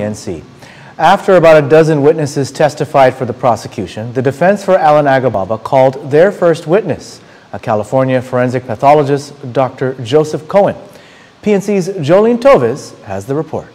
PNC. After about a dozen witnesses testified for the prosecution, the defense for Alan Agababa called their first witness, a California forensic pathologist, Dr. Joseph Cohen. PNC's Jolene Toves has the report.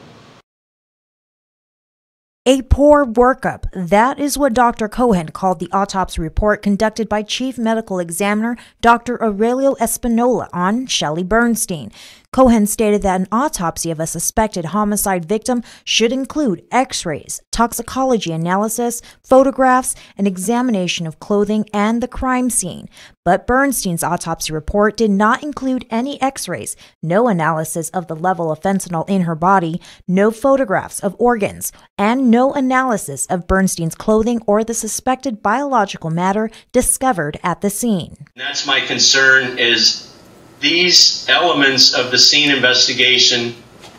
A poor workup. That is what Dr. Cohen called the autopsy report conducted by Chief Medical Examiner Dr. Aurelio Espinola on Shelley Bernstein. Cohen stated that an autopsy of a suspected homicide victim should include x-rays, toxicology analysis, photographs, an examination of clothing, and the crime scene. But Bernstein's autopsy report did not include any x-rays, no analysis of the level of fentanyl in her body, no photographs of organs, and no analysis of Bernstein's clothing or the suspected biological matter discovered at the scene. That's my concern, is these elements of the scene investigation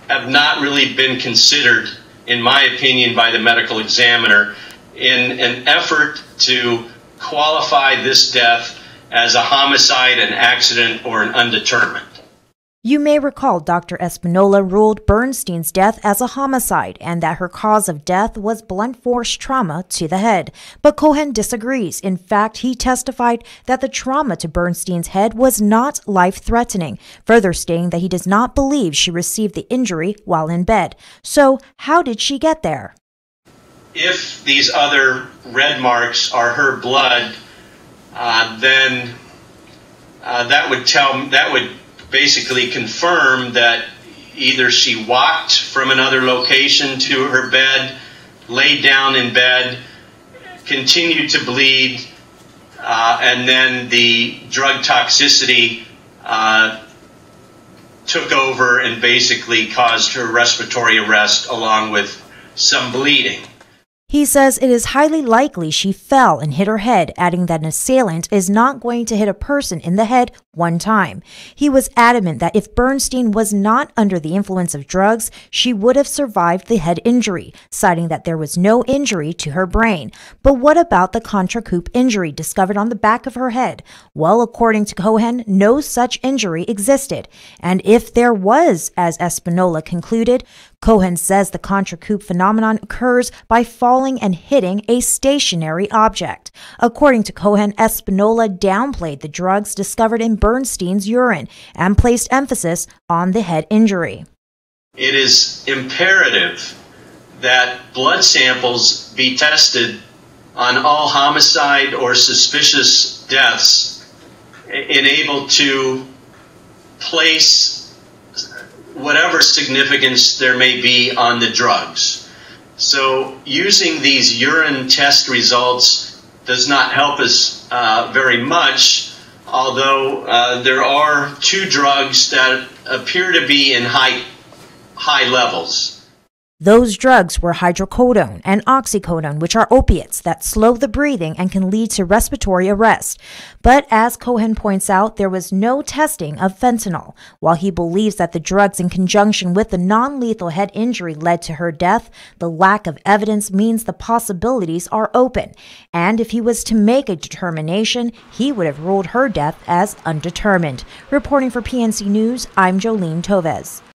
have not really been considered, in my opinion, by the medical examiner in an effort to qualify this death as a homicide, an accident, or an undetermined. You may recall Dr. Espinola ruled Bernstein's death as a homicide and that her cause of death was blunt force trauma to the head. But Cohen disagrees. In fact, he testified that the trauma to Bernstein's head was not life-threatening, further stating that he does not believe she received the injury while in bed. So, how did she get there? If these other red marks are her blood, then that would basically confirm that either she walked from another location to her bed, laid down in bed, continued to bleed, and then the drug toxicity took over and basically caused her respiratory arrest along with some bleeding. He says it is highly likely she fell and hit her head, adding that an assailant is not going to hit a person in the head one time. He was adamant that if Bernstein was not under the influence of drugs, she would have survived the head injury, citing that there was no injury to her brain. But what about the contracoup injury discovered on the back of her head? Well, according to Cohen, no such injury existed. And if there was, as Espinola concluded, Cohen says the contracoup phenomenon occurs by falling and hitting a stationary object. According to Cohen, Espinola downplayed the drugs discovered in Bernstein's urine and placed emphasis on the head injury. It is imperative that blood samples be tested on all homicide or suspicious deaths, enabled to place whatever significance there may be on the drugs. So using these urine test results does not help us very much, although there are two drugs that appear to be in high levels. Those drugs were hydrocodone and oxycodone, which are opiates that slow the breathing and can lead to respiratory arrest. But as Cohen points out, there was no testing of fentanyl. While he believes that the drugs in conjunction with the non-lethal head injury led to her death, the lack of evidence means the possibilities are open. And if he was to make a determination, he would have ruled her death as undetermined. Reporting for PNC News, I'm Jolene Toves.